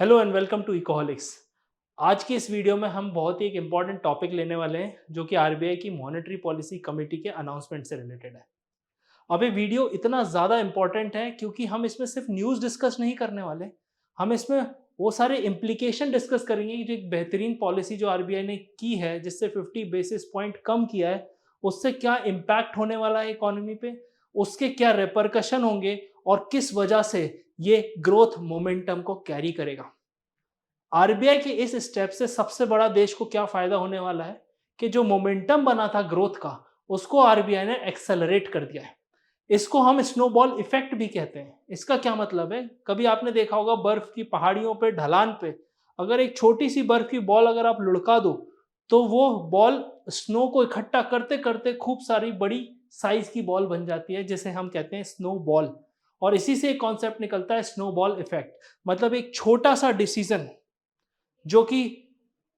Hello and welcome to Ecoholics. आज की इस वीडियो में हम बहुत ही एक इम्पॉर्टेंट टॉपिक लेने वाले हैं जो कि आरबीआई की मॉनेटरी पॉलिसी कमेटी के अनाउंसमेंट से रिलेटेड है। अब ये वीडियो इतना ज़्यादा इम्पॉर्टेंट है क्योंकि हम इसमें सिर्फ न्यूज़ डिस्कस नहीं करने वाले, हम इसमें वो सारे इम्प्लीकेशन डिस्कस करेंगे कि जो एक बेहतरीन पॉलिसी जो आरबीआई ने की है जिससे 50 बेसिस पॉइंट कम किया है, उससे क्या इम्पैक्ट होने वाला है इकोनॉमी पे, उसके क्या रिपरकशन होंगे और किस वजह से ये ग्रोथ मोमेंटम को कैरी करेगा। आरबीआई के इस स्टेप से सबसे बड़ा देश को क्या फायदा होने वाला है कि जो मोमेंटम बना था ग्रोथ का, उसको आरबीआई ने एक्सेलरेट कर दिया है। इसको हम स्नोबॉल इफेक्ट भी कहते हैं। इसका क्या मतलब है, कभी आपने देखा होगा बर्फ की पहाड़ियों पे, ढलान पे अगर एक छोटी सी बर्फ की बॉल अगर आप लुढ़का दो तो वो बॉल स्नो को इकट्ठा करते करते खूब सारी बड़ी साइज की बॉल बन जाती है जिसे हम कहते हैं स्नो बॉल। और इसी से एक कॉन्सेप्ट निकलता है स्नोबॉल इफेक्ट। मतलब एक छोटा सा डिसीजन जो कि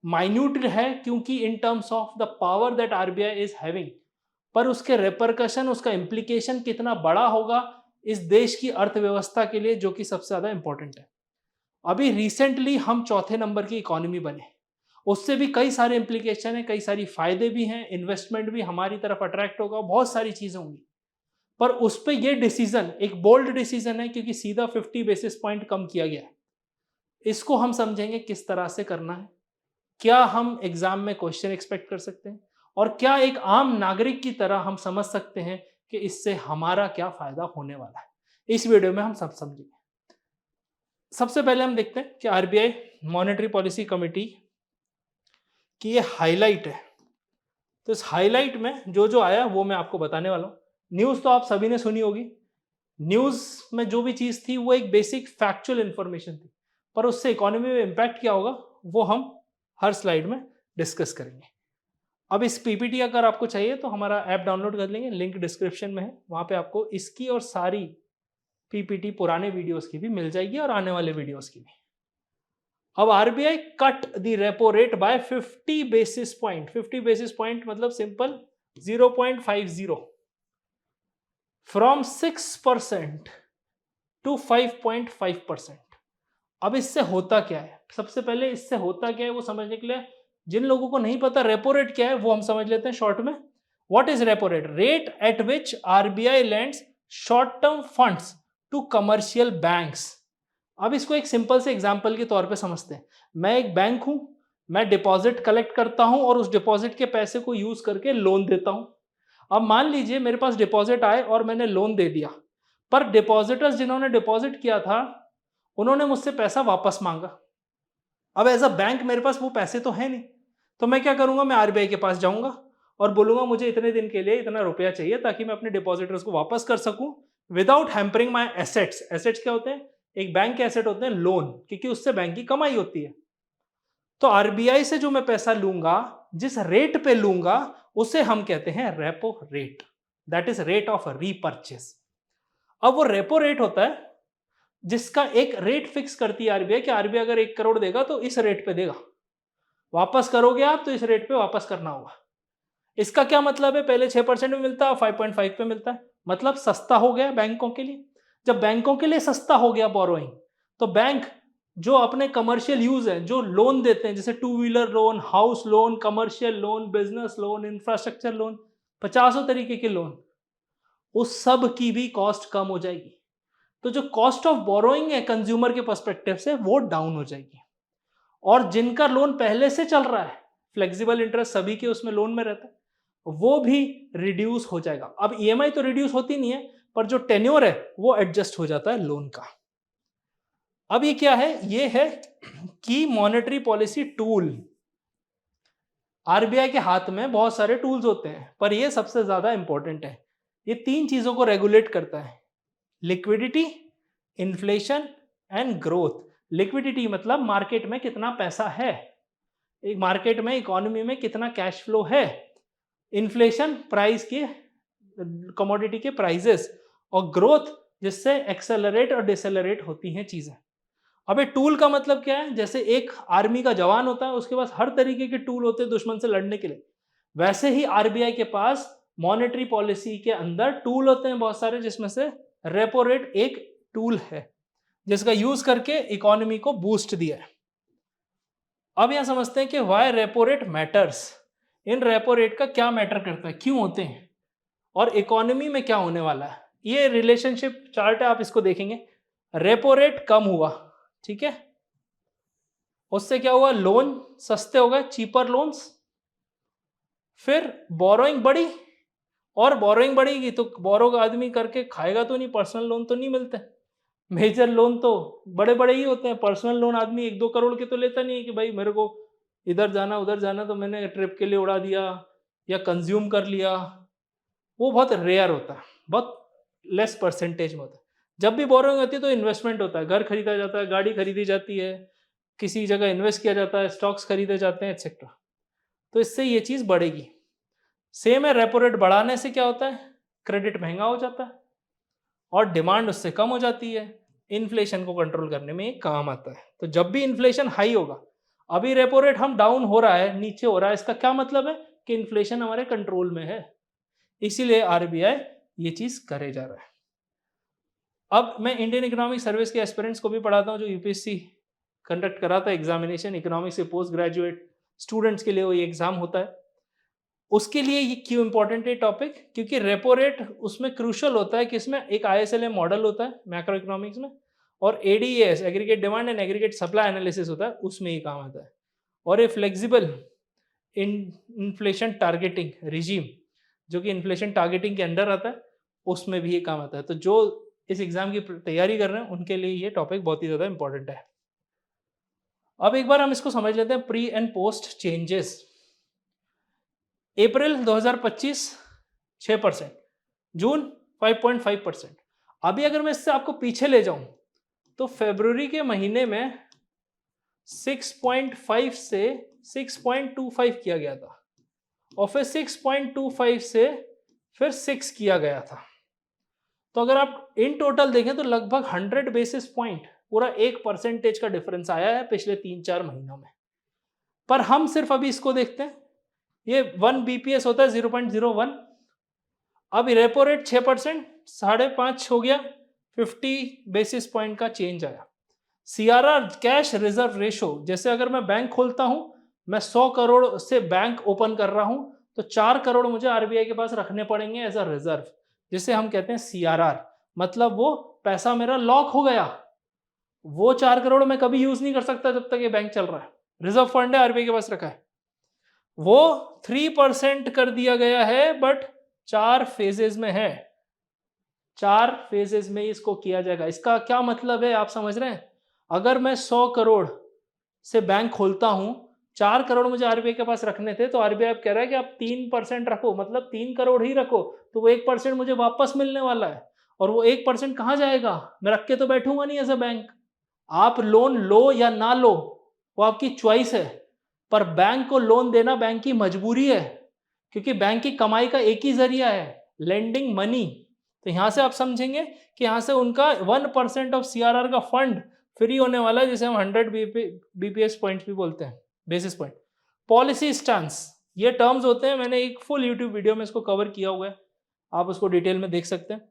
माइन्यूट है क्योंकि in terms of the power that RBI is having, पर उसके रेपरकशन, उसका इम्प्लीकेशन कितना बड़ा होगा इस देश की अर्थव्यवस्था के लिए, जो कि सबसे ज्यादा इंपॉर्टेंट है। अभी रिसेंटली हम चौथे नंबर की इकोनॉमी बने, उससे भी कई सारे इम्प्लीकेशन है, कई सारी फायदे भी हैं, इन्वेस्टमेंट भी हमारी तरफ अट्रैक्ट होगा, बहुत सारी चीजें होंगी। पर उस पर यह डिसीजन एक बोल्ड डिसीजन है क्योंकि सीधा 50 बेसिस पॉइंट कम किया गया है। इसको हम समझेंगे किस तरह से करना है, क्या हम एग्जाम में क्वेश्चन एक्सपेक्ट कर सकते हैं और क्या एक आम नागरिक की तरह हम समझ सकते हैं कि इससे हमारा क्या फायदा होने वाला है। इस वीडियो में हम सब समझेंगे। सबसे पहले हम देखते हैं कि आरबीआई मॉनेटरी पॉलिसी कमेटी की ये हाईलाइट है। तो इस हाईलाइट में जो जो आया वो मैं आपको बताने वाला हूँ। न्यूज़ तो आप सभी ने सुनी होगी। न्यूज़ में जो भी चीज़ थी वो एक बेसिक फैक्चुअल इंफॉर्मेशन थी, पर उससे इकोनॉमी में इम्पैक्ट क्या होगा वो हम हर स्लाइड में डिस्कस करेंगे। अब इस पीपीटी अगर आपको चाहिए तो हमारा ऐप डाउनलोड कर लेंगे, लिंक डिस्क्रिप्शन में है, वहां पे आपको इसकी और सारी पीपीटी पुराने वीडियोस की भी मिल जाएगी और आने वाले वीडियोस की भी। अब RBI cut the repo rate by 50 basis point. 50 basis point मतलब सिंपल 0.50 फ्रॉम 6% टू 5.5%। अब इससे होता क्या है, सबसे पहले इससे होता क्या है वो समझने के लिए जिन लोगों को नहीं पता रेपो रेट क्या है वो हम समझ लेते हैं शॉर्ट में। What is repo rate? Rate at which RBI lends short term funds to commercial banks. अब इसको एक सिंपल से एग्जांपल के तौर पे समझते हैं। मैं एक बैंक हूं, मैं डिपॉजिट कलेक्ट करता हूं और उस डिपॉजिट के पैसे को यूज करके लोन देता हूं। अब मान लीजिए मेरे पास डिपॉजिट आए और मैंने लोन दे दिया, पर डिपॉजिटर्स जिन्होंने डिपॉजिट किया था उन्होंने मुझसे पैसा वापस मांगा। अब एज अ बैंक मेरे पास वो पैसे तो है नहीं, तो मैं क्या करूंगा, मैं आरबीआई के पास जाऊंगा और बोलूंगा मुझे इतने दिन के लिए इतना रुपया चाहिए ताकि मैं अपने डिपॉजिटर्स को वापस कर सकूं विदाउट हैम्परिंग माई एसेट्स। एसेट्स क्या होते हैं? एक बैंक के एसेट होते हैं लोन, क्योंकि उससे बैंक की कमाई होती है। तो आरबीआई से जो मैं पैसा लूंगा, जिस रेट पे लूंगा, उसे हम कहते हैं repo rate. That is rate of repurchase. अब वो रेपो रेट होता है जिसका एक रेट फिक्स करती है आरबीआई कि आरबीआई अगर 1 करोड़ देगा तो इस रेट पे देगा, वापस करोगे आप तो इस रेट पे वापस करना होगा। इसका क्या मतलब है? पहले 6% में मिलता है, 5.5 पे मिलता है, मतलब सस्ता हो गया बैंकों के लिए। जब बैंकों के लिए सस्ता हो गया बोरोइंग, तो बैंक जो अपने कमर्शियल यूज है, जो लोन देते हैं, जैसे two wheeler loan, house loan, commercial loan, business loan, infrastructure loan, 50 तरीके के लोन, उस सब की भी कॉस्ट कम हो जाएगी। तो जो कॉस्ट ऑफ बोरोइंग है कंज्यूमर के पर्सपेक्टिव से वो डाउन हो जाएगी। और जिनका लोन पहले से चल रहा है, फ्लेक्सिबल इंटरेस्ट सभी के उसमें लोन में रहता है, वो भी रिड्यूस हो जाएगा। अब ईएमआई तो रिड्यूस होती नहीं है, पर जो टेन्योर है वो एडजस्ट हो जाता है लोन का। अब ये क्या है? ये है की मॉनेटरी पॉलिसी टूल। आरबीआई के हाथ में बहुत सारे टूल्स होते हैं, पर ये सबसे ज्यादा इंपॉर्टेंट है। ये 3 चीजों को रेगुलेट करता है: liquidity, inflation and growth. Liquidity मतलब मार्केट में कितना पैसा है, एक मार्केट में, इकोनॉमी में कितना कैश फ्लो है। इन्फ्लेशन, प्राइस के, कमोडिटी के प्राइसेस। और ग्रोथ, जिससे एक्सेलरेट और डिसेलरेट होती हैं चीजें। अब ये टूल का मतलब क्या है? जैसे एक आर्मी का जवान होता है, उसके पास हर तरीके के टूल होते हैं दुश्मन से लड़ने के लिए, वैसे ही आरबीआई के पास मॉनेटरी पॉलिसी के अंदर टूल होते हैं बहुत सारे, जिसमें से रेपो रेट एक टूल है। जिसका यूज करके इकोनॉमी को बूस्ट दिया है। अब यहां समझते हैं कि वाई रेपो रेट मैटर्स। इन रेपो रेट का क्या मैटर करता है, क्यों होते हैं, और इकोनॉमी में क्या होने वाला है। ये रिलेशनशिप चार्ट है, आप इसको देखेंगे। रेपो रेट कम हुआ, ठीक है, उससे क्या हुआ, लोन सस्ते हो गए, चीपर लोन्स। फिर बोरोइंग बढ़ी, और बोरोइंग बढ़ेगी तो बोरो आदमी करके खाएगा तो नहीं, पर्सनल लोन तो नहीं मिलते। मेजर लोन तो बड़े बड़े ही होते हैं, पर्सनल लोन आदमी 1-2 करोड़ के तो लेता नहीं है कि भाई मेरे को इधर जाना उधर जाना तो मैंने ट्रिप के लिए उड़ा दिया या कंज्यूम कर लिया। वो बहुत रेयर होता है, बहुत लेस परसेंटेज में होता है। जब भी बोरोइंग होती है तो इन्वेस्टमेंट होता है, घर खरीदा जाता है, गाड़ी खरीदी जाती है, किसी जगह इन्वेस्ट किया जाता है, स्टॉक्स खरीदे जाते हैं, एक्सेट्रा। तो इससे ये चीज़ बढ़ेगी। सेम है, रेपो रेट बढ़ाने से क्या होता है, क्रेडिट महंगा हो जाता है और डिमांड उससे कम हो जाती है। इन्फ्लेशन को कंट्रोल करने में ये काम आता है। तो जब भी इन्फ्लेशन हाई होगा, अभी रेपो रेट हम डाउन हो रहा है, नीचे हो रहा है, इसका क्या मतलब है कि इन्फ्लेशन हमारे कंट्रोल में है। इसीलिए आरबीआई ये चीज करे जा रहा है। अब मैं इंडियन इकोनॉमिक सर्विस के एस्पिरेंट्स को भी पढ़ाता हूँ, जो यूपीएससी कंडक्ट कराता है एग्जामिनेशन इकोनॉमिक्स से पोस्ट ग्रेजुएट स्टूडेंट्स के लिए, वो ये एग्जाम होता है। उसके लिए ये क्यों इंपॉर्टेंट है टॉपिक, क्योंकि रेपो रेट उसमें क्रूशल होता है कि इसमें एक आईएसएलएम मॉडल होता है मैक्रो इकोनॉमिक्स में, और ADS aggregate demand and aggregate supply analysis होता है, उसमें ये काम आता है। और ये फ्लेक्सिबल इन्फ्लेशन टारगेटिंग रिजीम, जो कि इन्फ्लेशन टारगेटिंग के अंडर आता है, उसमें भी ये काम आता है। तो जो इस एग्जाम की तैयारी कर रहे हैं उनके लिए ये टॉपिक बहुत ही ज़्यादा इंपॉर्टेंट है। अब एक बार हम इसको समझ लेते हैं, प्री एंड पोस्ट चेंजेस। अप्रैल 2025 6%, जून 5.5%। अभी अगर मैं इससे आपको पीछे ले जाऊं तो फरवरी के महीने में 6.5 से 6.25 किया गया था, और फिर 6.25 से फिर 6 किया गया था। तो अगर आप इन टोटल देखें तो लगभग 100 बेसिस पॉइंट, पूरा 1% का डिफरेंस आया है पिछले 3-4 महीनों में। पर हम सिर्फ अभी इसको देखते हैं, ये 1 बीपीएस होता है 0.01। अब रेपो रेट 6%, 5.5 हो गया, 50 बेसिस पॉइंट का चेंज आया। सीआरआर कैश रिजर्व रेशो, जैसे अगर मैं बैंक खोलता हूं, मैं 100 करोड़ से बैंक ओपन कर रहा हूं, तो 4 करोड़ मुझे आरबीआई के पास रखने पड़ेंगे एज अ रिजर्व, जिसे हम कहते हैं सीआरआर। मतलब वो पैसा मेरा लॉक हो गया, वो 4 करोड़ मैं कभी यूज नहीं कर सकता जब तक ये बैंक चल रहा है, रिजर्व फंड है आरबीआई के पास रखा है। वो 3% कर दिया गया है, बट 4 फेजेस में है, 4 फेजेस में इसको किया जाएगा। इसका क्या मतलब है आप समझ रहे हैं, अगर मैं 100 करोड़ से बैंक खोलता हूं, 4 करोड़ मुझे आरबीआई के पास रखने थे, तो आरबीआई कह रहा है कि आप 3% रखो, मतलब 3 करोड़ ही रखो, तो वो 1% मुझे वापस मिलने वाला है। और वो 1% कहां जाएगा, मैं रख के तो बैठूंगा नहीं एज अ बैंक। आप लोन लो या ना लो वो आपकी चॉइस है, पर बैंक को लोन देना बैंक की मजबूरी है, क्योंकि बैंक की कमाई का एक ही जरिया है, लेंडिंग मनी। तो यहां से आप समझेंगे कि यहां से उनका 1% ऑफ सीआरआर का फंड फ्री होने वाला है, जिसे हम 100 बीपीएस पॉइंट्स भी बोलते हैं, बेसिस पॉइंट। पॉलिसी स्टांस, ये टर्म्स होते हैं, मैंने एक फुल यूट्यूब वीडियो में इसको कवर किया हुआ है, आप उसको डिटेल में देख सकते हैं।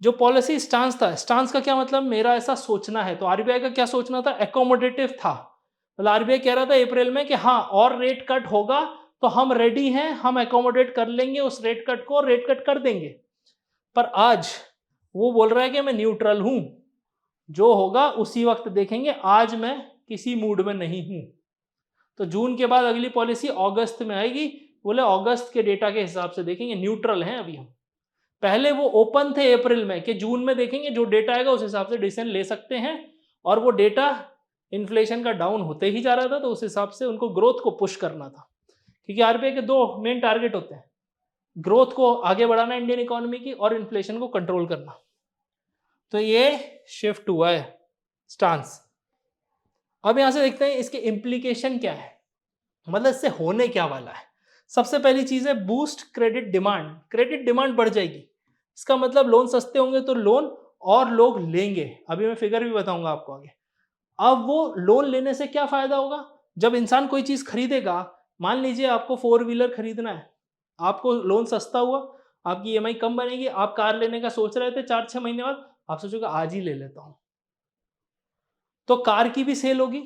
जो पॉलिसी स्टांस था, स्टांस का क्या मतलब, मेरा ऐसा सोचना है। तो आरबीआई का क्या सोचना था, एकोमोडेटिव था। मतलब आरबीआई कह रहा था अप्रैल में कि हाँ और रेट कट होगा तो हम रेडी हैं, हम एकोमोडेट कर लेंगे उस रेट कट को, रेट कट कर देंगे। पर आज वो बोल रहा है कि मैं न्यूट्रल हूं, जो होगा उसी वक्त देखेंगे, आज मैं किसी मूड में नहीं हूं। तो जून के बाद अगली पॉलिसी अगस्त में आएगी, बोले अगस्त के डेटा के हिसाब से देखेंगे, न्यूट्रल हैं अभी हम। पहले वो ओपन थे अप्रैल में कि जून में देखेंगे, जो डेटा आएगा उस हिसाब से डिसीजन ले सकते हैं। और वो डेटा इन्फ्लेशन का डाउन होते ही जा रहा था, तो उस हिसाब से उनको ग्रोथ को पुश करना था, क्योंकि आरबीआई के 2 मेन टारगेट होते हैं, ग्रोथ को आगे बढ़ाना इंडियन इकोनॉमी की, और इन्फ्लेशन को कंट्रोल करना। तो ये शिफ्ट हुआ है स्टांस। अब यहां से देखते हैं इसके इम्प्लीकेशन क्या है, मतलब इससे होने क्या वाला है। सबसे पहली चीज है boost credit demand. Credit demand बढ़ जाएगी, इसका मतलब लोन सस्ते होंगे तो लोन और लोग लेंगे। अभी मैं फिगर भी बताऊंगा आपको आगे। अब वो लोन लेने से क्या फायदा होगा, जब इंसान कोई चीज खरीदेगा, मान लीजिए आपको 4 व्हीलर खरीदना है, आपको लोन सस्ता हुआ, आपकी ईएमआई कम बनेगी, आप कार लेने का सोच रहे थे 4-6 महीने बाद, आप सोचोगे आज ही ले लेता हूं, तो कार की भी सेल होगी,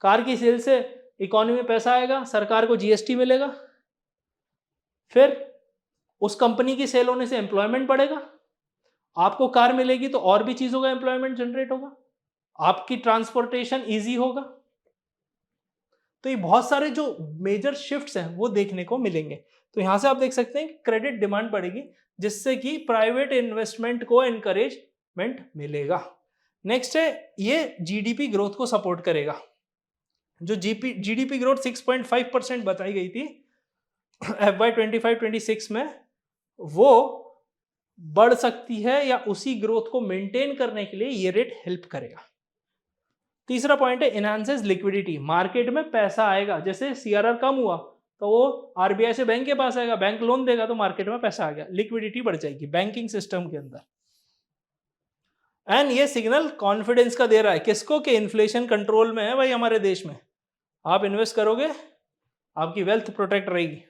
कार की सेल से इकोनॉमी में पैसा आएगा, सरकार को जीएसटी मिलेगा, फिर उस कंपनी की सेल होने से एम्प्लॉयमेंट बढ़ेगा, आपको कार मिलेगी तो और भी चीजों का एम्प्लॉयमेंट जनरेट होगा, आपकी ट्रांसपोर्टेशन ईजी होगा। तो ये बहुत सारे जो मेजर शिफ्ट्स हैं वो देखने को मिलेंगे। तो यहां से आप देख सकते हैं कि क्रेडिट डिमांड बढ़ेगी जिससे कि प्राइवेट इन्वेस्टमेंट को एनकरेजमेंट मिलेगा। नेक्स्ट है ये जीडीपी ग्रोथ को सपोर्ट करेगा। जो जीडीपी ग्रोथ 6.5% बताई गई थी FY 25-26 में, वो बढ़ सकती है या उसी ग्रोथ को मेंटेन करने के लिए ये रेट हेल्प करेगा। तीसरा पॉइंट है एनहांसेस लिक्विडिटी, मार्केट में पैसा आएगा, जैसे सीआरआर कम हुआ तो वो आरबीआई से बैंक के पास आएगा, बैंक लोन देगा तो मार्केट में पैसा आ गया, लिक्विडिटी बढ़ जाएगी बैंकिंग सिस्टम के अंदर। एंड ये सिग्नल कॉन्फिडेंस का दे रहा है, किसको? कि इन्फ्लेशन कंट्रोल में है भाई हमारे देश में, आप इन्वेस्ट करोगे आपकी वेल्थ प्रोटेक्ट रहेगी।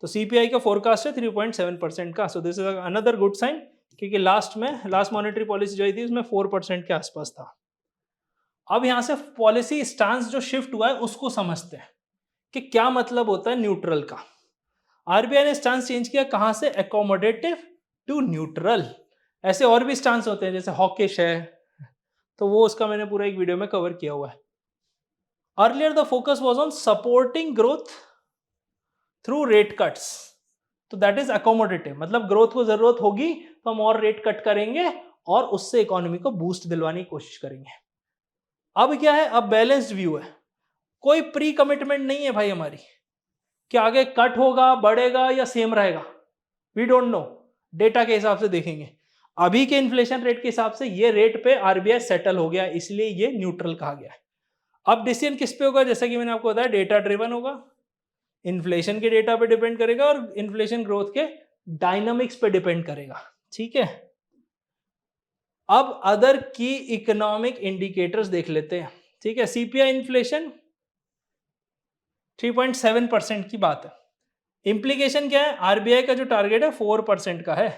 तो सीपीआई का फोरकास्ट है 3.7% का, so this is another good sign, क्योंकि लास्ट मॉनेटरी पॉलिसी जो आई थी उसमें 4% के आसपास था। अब यहां से पॉलिसी स्टांस जो शिफ्ट हुआ है उसको समझते हैं कि क्या मतलब होता है न्यूट्रल का। आरबीआई ने स्टांस चेंज किया, कहां से? Accommodative to neutral. ऐसे और भी स्टांस होते हैं जैसे हॉकिश है, तो वो उसका मैंने पूरा एक वीडियो में कवर किया हुआ है। Earlier the focus was on supporting growth through rate cuts, तो दैट इज अकोमोडेटिव, मतलब ग्रोथ को जरूरत होगी तो हम और रेट कट करेंगे और उससे इकोनॉमी को बूस्ट दिलवाने की कोशिश करेंगे। अब क्या है? अब बैलेंस्ड व्यू है, कोई प्री कमिटमेंट नहीं है भाई हमारी कि आगे कट होगा, बढ़ेगा या सेम रहेगा, वी डोंट नो, डेटा के हिसाब से देखेंगे। अभी के इन्फ्लेशन रेट के हिसाब से ये रेट पे आरबीआई सेटल हो गया, इसलिए ये न्यूट्रल कहा गया है। अब डिसीजन किस पे होगा? जैसा कि मैंने आपको बताया, डेटा ड्रिवन होगा, इन्फ्लेशन के डेटा पे डिपेंड करेगा और इन्फ्लेशन ग्रोथ के डायनामिक्स पे डिपेंड करेगा। ठीक है, अब अदर की इकोनॉमिक इंडिकेटर्स देख लेते हैं। ठीक है, सीपीआई इन्फ्लेशन 3.7% की बात है। इंप्लीकेशन क्या है? आरबीआई का जो टारगेट है 4% का है,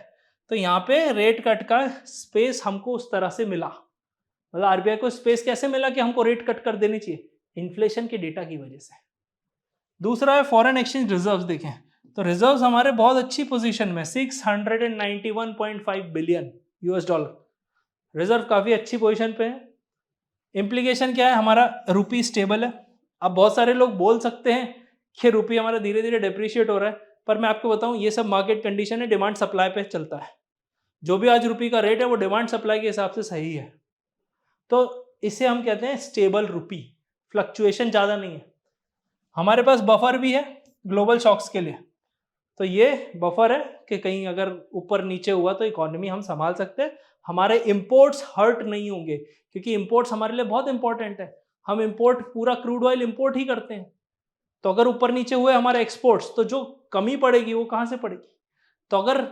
तो यहां पे रेट कट का स्पेस हमको उस तरह से मिला, मतलब आरबीआई को स्पेस कैसे मिला कि हमको रेट कट कर देनी चाहिए? इन्फ्लेशन के डेटा की वजह से। दूसरा है फॉरेन एक्सचेंज रिजर्व्स। देखें तो रिजर्व्स हमारे बहुत अच्छी पोजीशन में, 691.5 बिलियन यूएस डॉलर, रिजर्व काफी अच्छी पोजीशन पे है। इंप्लीकेशन क्या है? हमारा रुपी स्टेबल है। अब बहुत सारे लोग बोल सकते हैं कि रुपी हमारा धीरे धीरे डिप्रिशिएट हो रहा है, पर मैं आपको बताऊं ये सब मार्केट कंडीशन है, डिमांड सप्लाई पे चलता है। जो भी आज रुपी का रेट है वो डिमांड सप्लाई के हिसाब से सही है, तो इसे हम कहते हैं स्टेबल रुपी, फ्लक्चुएशन ज़्यादा नहीं है। हमारे पास बफर भी है ग्लोबल शॉक्स के लिए, तो ये बफर है कि कहीं अगर ऊपर नीचे हुआ तो इकोनॉमी हम संभाल सकते हैं, हमारे इंपोर्ट्स हर्ट नहीं होंगे, क्योंकि इंपोर्ट्स हमारे लिए बहुत इंपॉर्टेंट है। हम इंपोर्ट पूरा क्रूड ऑयल इंपोर्ट ही करते हैं, तो अगर ऊपर नीचे हुए हमारे एक्सपोर्ट्स तो जो कमी पड़ेगी वो कहाँ से पड़ेगी? तो अगर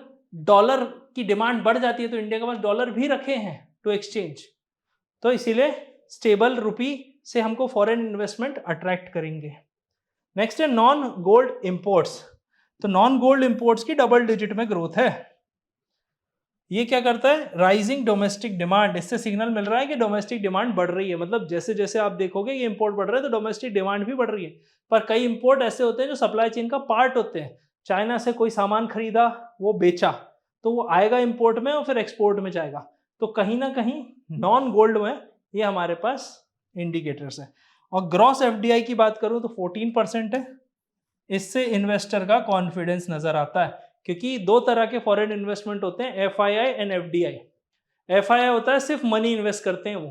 डॉलर की डिमांड बढ़ जाती है तो इंडिया के पास डॉलर भी रखे हैं टू एक्सचेंज, तो इसीलिए स्टेबल रुपी से हमको फॉरेन इन्वेस्टमेंट अट्रैक्ट करेंगे। नेक्स्ट है नॉन गोल्ड इंपोर्ट्स, तो नॉन गोल्ड इंपोर्ट्स की डबल डिजिट में ग्रोथ है। ये क्या करता है? राइजिंग डोमेस्टिक डिमांड, इससे सिग्नल मिल रहा है कि डोमेस्टिक डिमांड बढ़ रही है, मतलब जैसे जैसे आप देखोगे ये इंपोर्ट बढ़ रहा है तो डोमेस्टिक डिमांड भी बढ़ रही है। पर कई इंपोर्ट ऐसे होते हैं जो सप्लाई चेन का पार्ट होते हैं, चाइना से कोई सामान खरीदा, वो बेचा, तो वो आएगा इंपोर्ट में और फिर एक्सपोर्ट में जाएगा, तो कहीं ना कहीं नॉन गोल्ड में ये हमारे पास इंडिकेटर्स है। और ग्रॉस एफडीआई की बात करूं तो 14% है, इससे इन्वेस्टर का कॉन्फिडेंस नजर आता है, क्योंकि दो तरह के फॉरेन इन्वेस्टमेंट होते हैं, एफआईआई एंड एफडीआई। एफआईआई होता है सिर्फ मनी इन्वेस्ट करते हैं वो,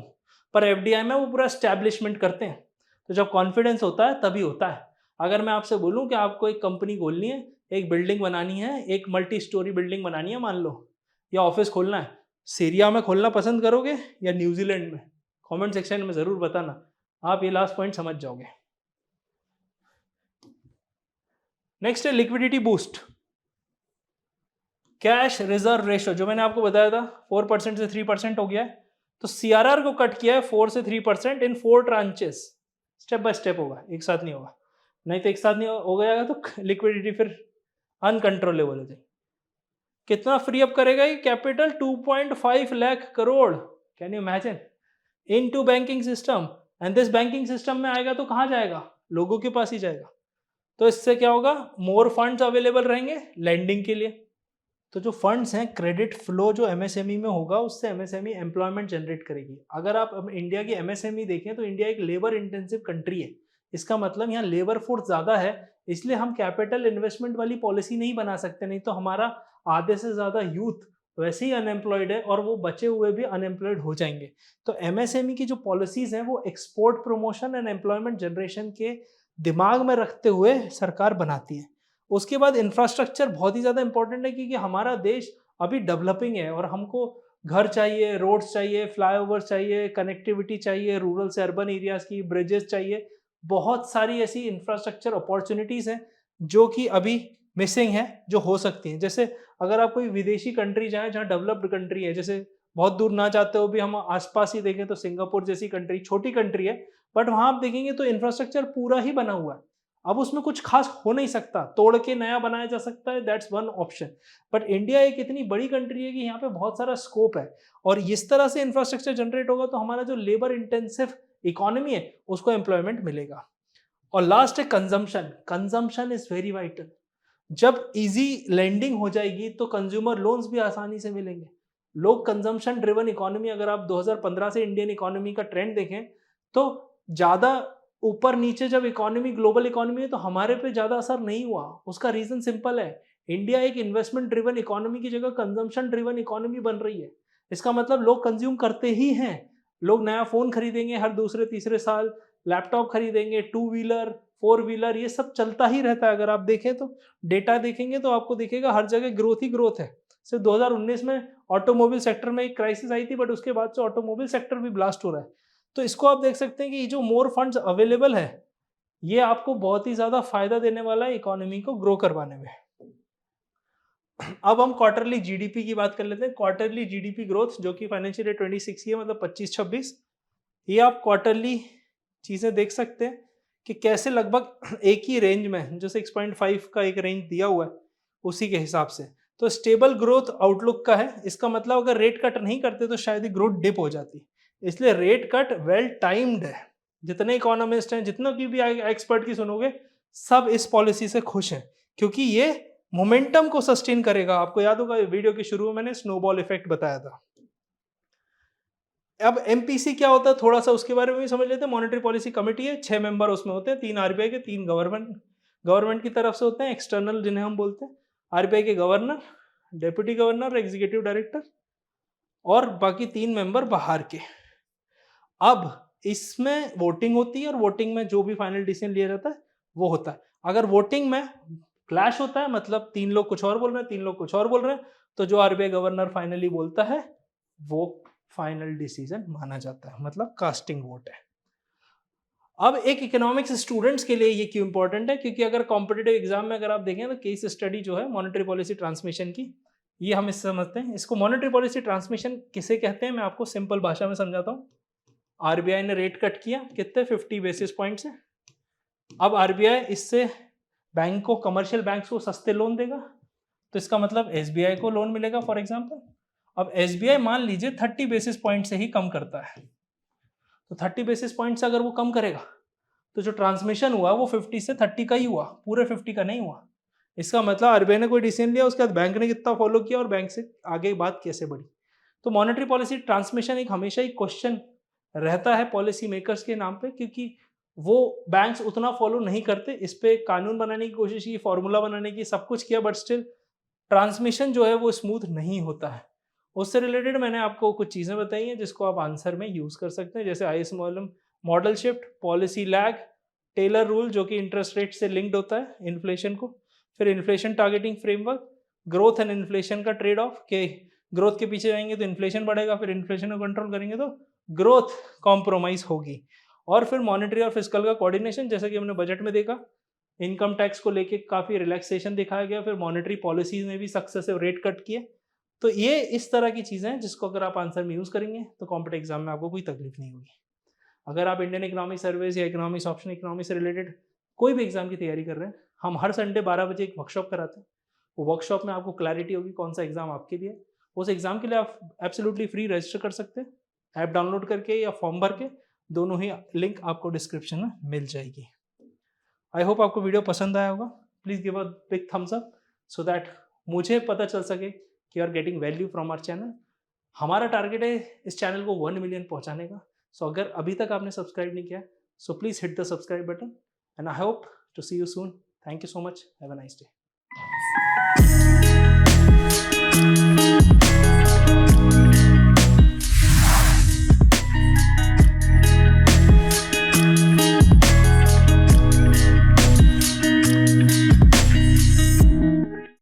पर एफडीआई में वो पूरा एस्टैब्लिशमेंट करते हैं। तो जब कॉन्फिडेंस होता है तभी होता है। अगर मैं आपसे बोलूं कि आपको एक कंपनी खोलनी है, एक बिल्डिंग बनानी है, एक मल्टी स्टोरी बिल्डिंग बनानी है मान लो, या ऑफिस खोलना है, सीरिया में खोलना पसंद करोगे या न्यूजीलैंड में? कमेंट सेक्शन में जरूर बताना, आप ये लास्ट पॉइंट समझ जाओगे। नेक्स्ट है liquidity boost, cash reserve ratio, जो मैंने आपको बताया था 4% से 3% हो गया है, तो सीआरआर को कट किया है 4 से 3% इन 4 ट्रांचेस, स्टेप बाय स्टेप होगा, एक साथ नहीं होगा, नहीं तो एक साथ नहीं हो गया तो लिक्विडिटी फिर अनकंट्रोलेबल हो जाएगी। कितना फ्री अप करेगा ये capital? 2.5 lakh crore, can you imagine? Into banking system, and this banking system में आएगा तो कहाँ जाएगा? लोगों के पास ही जाएगा। तो इससे क्या होगा? मोर फंड्स अवेलेबल रहेंगे लैंडिंग के लिए। तो जो फंड्स हैं, क्रेडिट फ्लो जो एमएसएमई में होगा, उससे एमएसएमई एम्प्लॉयमेंट जनरेट करेगी। अगर आप अब इंडिया की एमएसएमई देखें तो इंडिया एक लेबर इंटेंसिव कंट्री है। इसका मतलब यहाँ लेबर फोर्स ज़्यादा है, इसलिए हम कैपिटल इन्वेस्टमेंट वाली पॉलिसी नहीं बना सकते, नहीं तो हमारा आधे से ज़्यादा यूथ वैसे ही अनएम्प्लॉयड है और वो बचे हुए भी अनएम्प्लॉयड हो जाएंगे। तो एमएसएमई की जो पॉलिसीज़ हैं वो export promotion and employment generation के दिमाग में रखते हुए सरकार बनाती है। उसके बाद इंफ्रास्ट्रक्चर बहुत ही ज़्यादा इंपॉर्टेंट है, क्योंकि हमारा देश अभी डेवलपिंग है और हमको घर चाहिए, रोड्स चाहिए, फ्लाईओवर्स चाहिए, कनेक्टिविटी चाहिए, रूरल से अर्बन एरियाज़ की, ब्रिजेस चाहिए। बहुत सारी ऐसी इंफ्रास्ट्रक्चर अपॉर्चुनिटीज़ हैं जो कि अभी मिसिंग है, जो हो सकती हैं। जैसे अगर आप कोई विदेशी कंट्री जाएँ जहाँ डेवलप्ड कंट्री है, जैसे बहुत दूर ना जाते हुए भी हम आस-पास ही देखें तो सिंगापुर जैसी कंट्री, छोटी कंट्री है, बट वहाँ आप देखेंगे तो इंफ्रास्ट्रक्चर पूरा ही बना हुआ है। अब उसमें कुछ खास हो नहीं सकता, तोड़ के नया बनाया जा सकता है, that's one option. But India एक इतनी बड़ी कंट्री है कि यहाँ पे बहुत सारा स्कोप है, और इस तरह से इंफ्रास्ट्रक्चर जनरेट होगा तो हमारा जो लेबर इंटेंसिव इकोनॉमी है उसको एम्प्लॉयमेंट मिलेगा। और लास्ट है consumption. Consumption is very vital. जब इजी लेंडिंग हो जाएगी तो कंज्यूमर लोन्स भी आसानी से मिलेंगे। लोग कंजम्पशन ड्रिवन इकोनॉमी, अगर आप 2015 से इंडियन इकोनॉमी का ट्रेंड देखें तो ज़्यादा ऊपर नीचे जब इकोनॉमी ग्लोबल इकोनॉमी है तो हमारे पे ज़्यादा असर नहीं हुआ। उसका रीज़न सिंपल है, इंडिया एक इन्वेस्टमेंट ड्रिवन इकोनॉमी की जगह कंजम्पशन ड्रिवन इकोनॉमी बन रही है। इसका मतलब लोग कंज्यूम करते ही हैं। लोग नया फ़ोन खरीदेंगे हर दूसरे तीसरे साल, लैपटॉप खरीदेंगे, टू व्हीलर, फोर व्हीलर, ये सब चलता ही रहता है। अगर आप देखें तो डेटा देखेंगे तो आपको दिखेगा हर जगह ग्रोथ ही ग्रोथ है। सिर्फ 2019 में ऑटोमोबाइल सेक्टर में एक क्राइसिस आई थी, बट उसके बाद से ऑटोमोबाइल सेक्टर भी ब्लास्ट हो रहा है। तो इसको आप देख सकते हैं कि ये जो मोर फंड्स अवेलेबल है, ये आपको बहुत ही ज़्यादा फ़ायदा देने वाला है इकोनॉमी को ग्रो करवाने में। अब हम क्वार्टरली जीडीपी की बात कर लेते हैं। क्वार्टरली जीडीपी ग्रोथ जो कि फाइनेंशियल ईयर 26 की है, मतलब 25-26, ये आप क्वार्टरली चीज़ें देख सकते हैं कि कैसे लगभग एक ही रेंज में, जो 6.5 का एक रेंज दिया हुआ है उसी के हिसाब से तो स्टेबल ग्रोथ आउटलुक का है। इसका मतलब अगर रेट कट नहीं करते तो शायद ही ग्रोथ डिप हो जाती, इसलिए रेट कट वेल टाइम्ड है। जितने इकोनॉमिस्ट हैं, जितना की भी एक्सपर्ट की सुनोगे, सब इस पॉलिसी से खुश हैं, क्योंकि ये मोमेंटम को सस्टेन करेगा। आपको याद होगा वीडियो के शुरू में मैंने स्नोबॉल इफेक्ट बताया था। अब एमपीसी क्या होता है, थोड़ा सा उसके बारे में भी समझ लेते हैं। मॉनेटरी पॉलिसी कमेटी है, 6 मेंबर उसमें होते हैं, 3 आरबीआई के, 3 गवर्नमेंट की तरफ से होते हैं, एक्सटर्नल जिन्हें हम बोलते हैं। आरबीआई के governor, deputy governor, executive director, और बाकी 3 मेंबर बाहर के। अब इसमें वोटिंग होती है और वोटिंग में जो भी फाइनल डिसीजन लिया जाता है वो होता है। अगर वोटिंग में क्लैश होता है, मतलब 3 लोग कुछ और बोल रहे हैं, 3 लोग कुछ और बोल रहे हैं, तो जो आरबीआई गवर्नर फाइनली बोलता है वो फाइनल डिसीजन माना जाता है, मतलब कास्टिंग वोट है। अब एक इकोनॉमिक्स स्टूडेंट्स के लिए ये क्यों इंपॉर्टेंट है, क्योंकि अगर कॉम्पिटिटिव एग्जाम में अगर आप देखें तो केस स्टडी जो है मॉनेटरी पॉलिसी ट्रांसमिशन की, ये हम इससे समझते हैं। इसको मॉनेटरी पॉलिसी ट्रांसमिशन किसे कहते हैं, मैं आपको सिंपल भाषा में समझाता हूँ। आरबीआई ने रेट कट किया कितने, 50 बेसिस पॉइंट से। अब आरबीआई इससे बैंक को, कमर्शियल बैंक को सस्ते लोन देगा, तो इसका मतलब एसबीआई को लोन मिलेगा फॉर एग्जाम्पल। अब एसबीआई मान लीजिए 30 बेसिस पॉइंट से ही कम करता है, तो 30 बेसिस पॉइंट से अगर वो कम करेगा तो जो ट्रांसमिशन हुआ वो 50 से 30 का ही हुआ, पूरे 50 का नहीं हुआ। इसका मतलब आरबीआई ने कोई डिसीजन लिया, उसके बाद बैंक ने कितना फॉलो किया और बैंक से आगे बात कैसे बढ़ी। तो मॉनेटरी पॉलिसी ट्रांसमिशन एक हमेशा ही क्वेश्चन रहता है पॉलिसी मेकर्स के नाम पे, क्योंकि वो बैंक्स उतना फॉलो नहीं करते। इस पे कानून बनाने की कोशिश की, फॉर्मूला बनाने की, सब कुछ किया, बट स्टिल ट्रांसमिशन जो है वो स्मूथ नहीं होता है। उससे रिलेटेड मैंने आपको कुछ चीज़ें बताई हैं जिसको आप आंसर में यूज़ कर सकते हैं, जैसे IS model shift, policy lag, Taylor rule जो कि इंटरेस्ट रेट से लिंक्ड होता है इन्फ्लेशन को, फिर inflation targeting framework, growth and inflation का ट्रेड ऑफ, के ग्रोथ के पीछे जाएंगे तो इन्फ्लेशन बढ़ेगा, फिर इन्फ्लेशन को कंट्रोल करेंगे तो ग्रोथ कॉम्प्रोमाइज होगी, और फिर मॉनेटरी और फिस्कल का कोऑर्डिनेशन, जैसे कि हमने बजट में देखा, इनकम टैक्स को लेके काफ़ी रिलैक्सेशन दिखाया गया, फिर मॉनेटरी पॉलिसीज में भी सक्सेसिव रेट कट किए। तो ये इस तरह की चीज़ें हैं जिसको अगर आप आंसर में यूज़ करेंगे तो कॉम्पिटेटिव एग्जाम में आपको कोई तकलीफ नहीं होगी। अगर आप इंडियन इकोनॉमिक सर्विस या इकोनॉमिक्स ऑप्शन इकोनॉमिक से रिलेटेड कोई भी एग्जाम की तैयारी कर रहे हैं, हम हर संडे 12 बजे एक वर्कशॉप कराते हैं। वो वर्कशॉप में आपको क्लैरिटी होगी कौन सा एग्जाम आपके लिए। उस एग्जाम के लिए आप एब्सोल्युटली फ्री रजिस्टर कर सकते हैं। ऐप डाउनलोड करके या फॉर्म भर के, दोनों ही लिंक आपको डिस्क्रिप्शन में मिल जाएगी। आई होप आपको वीडियो पसंद आया होगा। Please give a big thumbs up so that मुझे पता चल सके कि you are getting value from our channel. हमारा टारगेट है इस चैनल को 1 मिलियन पहुंचाने का। सो अगर अभी तक आपने सब्सक्राइब नहीं किया, so please hit the subscribe button and I hope to see you soon. Thank you so much. Have a nice day.